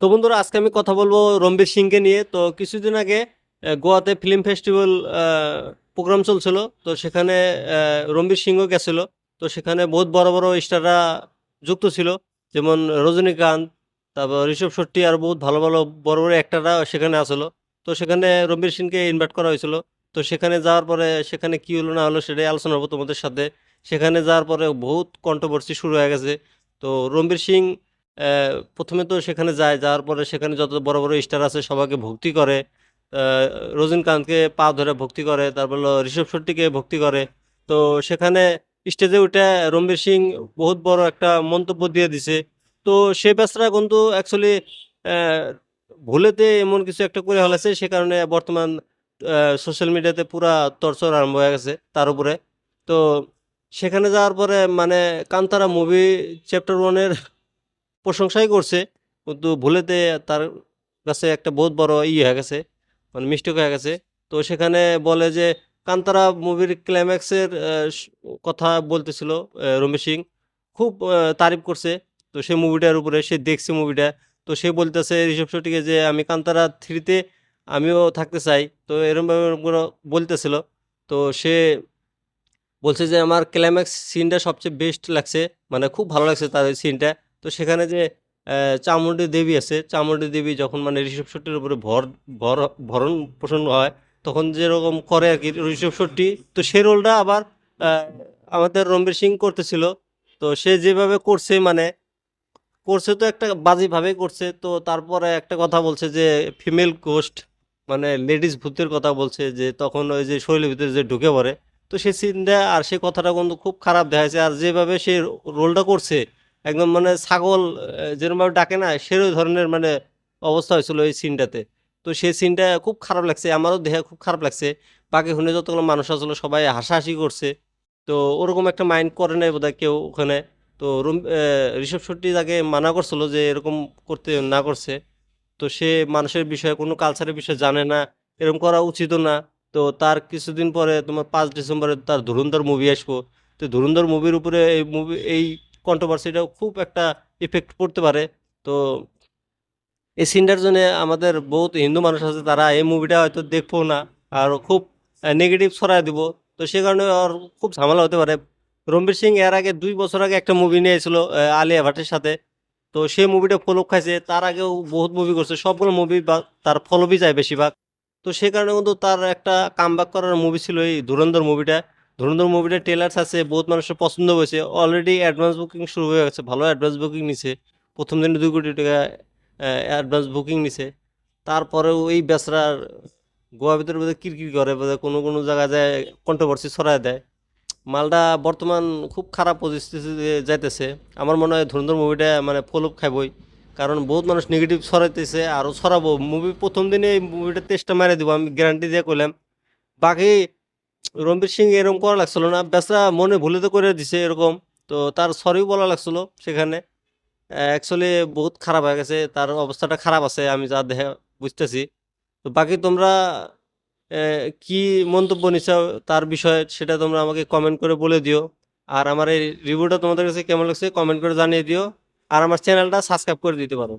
তো বন্ধুরা, আজকে আমি কথা বলবো রণবীর সিংকে নিয়ে। তো কিছুদিন আগে গোয়াতে ফিল্ম ফেস্টিভ্যাল প্রোগ্রাম চলছিল। তো সেখানে রণবীর সিংও গেছিল। তো সেখানে বহুত বড় বড় স্টাররা যুক্ত ছিল, যেমন রজনীকান্ত, তারপর ঋষভ শেট্টি, আর বহুত ভালো ভালো বড় বড় অ্যাক্টাররা সেখানে আসলো। তো সেখানে রণবীর সিংকে ইনভাইট করা হয়েছিল। তো সেখানে যাওয়ার পরে সেখানে কি হলো না হলো সেটাই আলোচনা হবো তোমাদের সাথে। সেখানে যাওয়ার পরে বহুত কন্ট্রোভার্সি শুরু হয়ে গেছে। তো রণবীর সিং অ্যা ১ম এ তো সেখানে যায়। যাওয়ার পরে সেখানে যত বড়, বড় স্টার আছে সবাইকে ভক্তি করে। আ রজনীকান্তকে পা ধরে ভক্তি করে। তারপর হলো ঋষভ শেট্টিকে ভক্তি করে। তো সেখানে স্টেজে উঠে রণবীর সিং বহুত বড় একটা মন্তব্য দিয়ে দিছে। তো সে বেচারা কিন্তু অ্যাকচুয়ালি অ্যা ভুলেতে এমন কিছু একটা করে ফেলেছে, সে কারণে বর্তমান আ সোশ্যাল মিডিয়াতে পুরা তোড়জোড় আরম্ভ হয়ে গেছে তার উপরে। তো সেখানে যাওয়ার পরে মানে কান্তারা মুভি চ্যাপ্টার 1 এর প্রশংসাই করছে। কিন্তু ভুলেতে তার কাছে একটা বহুত বড় হয়ে গেছে, মানে মিস্টেক হয়ে গেছে। তো সেখানে বলে যে কান্তারা মুভির ক্লাইম্যাক্সের কথা বলতেছিল রণবীর সিং। খুব তারিফ করছে। তো সে মুভিটার উপরে সে দেখছে মুভিটা। তো সে বলতেছে ঋষভ শেট্টিকে যে, "আমি কান্তারা 3 তে আমিও থাকতে চাই।" তো এরমভাবে করে বলতেছিল। তো সে বলছে যে, "আমার ক্লাইম্যাক্স সিনটা সবচেয়ে বেস্ট লাগছে। মানে খুব ভালো লাগছে তার ওই সিনটা।" তো সেখানে যে চামুন্ডা দেবী আছে, চামুন্ডা দেবী যখন মানে ঋষভ শেট্টির উপরে ভর ভরণ-পোষণ হয়, তখন যেরকম করে আরকি ঋষভ শেট্টি, তো সেই রোলটা আবার আ আমাদের রণবীর সিং করতেছিল। তো সে যেভাবে করছে মানে করছে তো একটা বাজেভাবেই করছে। তো তারপরে একটা কথা বলছে যে, ফিমেল গোস্ট মানে লেডিস ভূতের কথা বলছে, যে তখন ওই যে শরীরের ভিতরে যে ঢুকে পড়ে। তো সেই সিনটা আর সেই কথাটা কিন্তু খুব খারাপ দেখাইছে। আর যেভাবে সে রোলটা করছে, একদম মানে ছাগল যেরমভাবে ডাকে না? সেই ধরনের মানে অবস্থা হয়েছিল ওই সিনটাতে। তো সেই সিনটা খুব খারাপ লাগছে। আমারও দেখে খুব খারাপ লাগছে। বাকি ওখানে যতগুলো মানুষ আসলো সবাই হাসাহাসি করছে। তো ওরকম একটা মাইন্ড করে নাই বোধহয় কেউ ওখানে। তো ঋষভ শেট্টি তাকে মানা করছিল যে এরকম করতে না করছে। তো সে মানুষের বিষয়ে কোনো কালচারের বিষয়ে জানে না, এরকম করা উচিতও না। তো তার কিছুদিন পরে তোমার ৫ ডিসেম্বরে তার 'ধুরন্ধর' মুভি আসবো। তো 'ধুরন্ধর' মুভির উপরে এই কন্ট্রোভার্সিটাও খুব একটা ইফেক্ট পড়তে পারে। তো এই সিনটার জন্যে আমাদের বহুত হিন্দু মানুষ আছে, তারা এই মুভিটা হয়তো দেখবো না। আর খুব নেগেটিভ ছড়ায় দিব। তো সে কারণে ওর খুব ঝামেলা হতে পারে। রণবীর সিং এর আগে ২ বছর আগে একটা মুভি নিয়েছিল আলিয়া ভাটের সাথে। তো সেই মুভিটা ফ্লপ খাইছে। তার আগেও বহুত মুভি করছে। সবগুলো মুভি বা তার ফ্লপই যায় বেশিরভাগ। তো সে কারণে কিন্তু তার একটা কামব্যাক করার মুভি ছিল এই 'ধুরন্ধর' মুভিটা। 'ধুরন্ধর' মুভিটার ট্রেলার আছে, বহুত মানুষের পছন্দ হয়েছে। অলরেডি অ্যাডভান্স বুকিং শুরু হয়ে গেছে। ভালো অ্যাডভান্স বুকিং নিছে। ১ম দিনে ৳২,০০,০০,০০০ অ্যাডভান্স বুকিং নিছে। তারপরেও এই বেচারার গোয়ার ভিতরে বোধহয় কিরকির করে, বোধহয় কোনো জায়গায় যায় কন্ট্রোভার্সি ছড়ায় দেয়। মালটা বর্তমান খুব খারাপ পরিস্থিতিতে যাইতেছে। আমার মনে হয় 'ধুরন্ধর' মুভিটা মানে ফ্লপ খাইবই। কারণ বহুত মানুষ নেগেটিভ ছড়াইতেছে, আরও ছড়াবো। মুভি ১ম দিনে এই মুভিটা তেষ্টা মাইরা দিবো, আমি গ্যারান্টি দিয়ে কইলাম। বাকি রণবীর সিং এরকম করা লাগছিল না। বেচারা মনে ভুলে তো করে দিছে এরকম। তো তার সরিও বলা লাগছিল সেখানে। অ্যাকচুয়ালি বহুত খারাপ হয়ে গেছে। তার অবস্থাটা খারাপ আছে আমি যা দেখে বুঝতেছি। তো বাকি তোমরা অ্যা কি মন্তব্য নিছো তার বিষয়ে সেটা তোমরা আমাকে কমেন্ট করে বলে দিও। আর আমার এই রিভিউটা তোমাদের কাছে কেমন লাগছে কমেন্ট করে জানিয়ে দিও। আর আমার চ্যানেলটা সাবস্ক্রাইব করে দিতে পারো।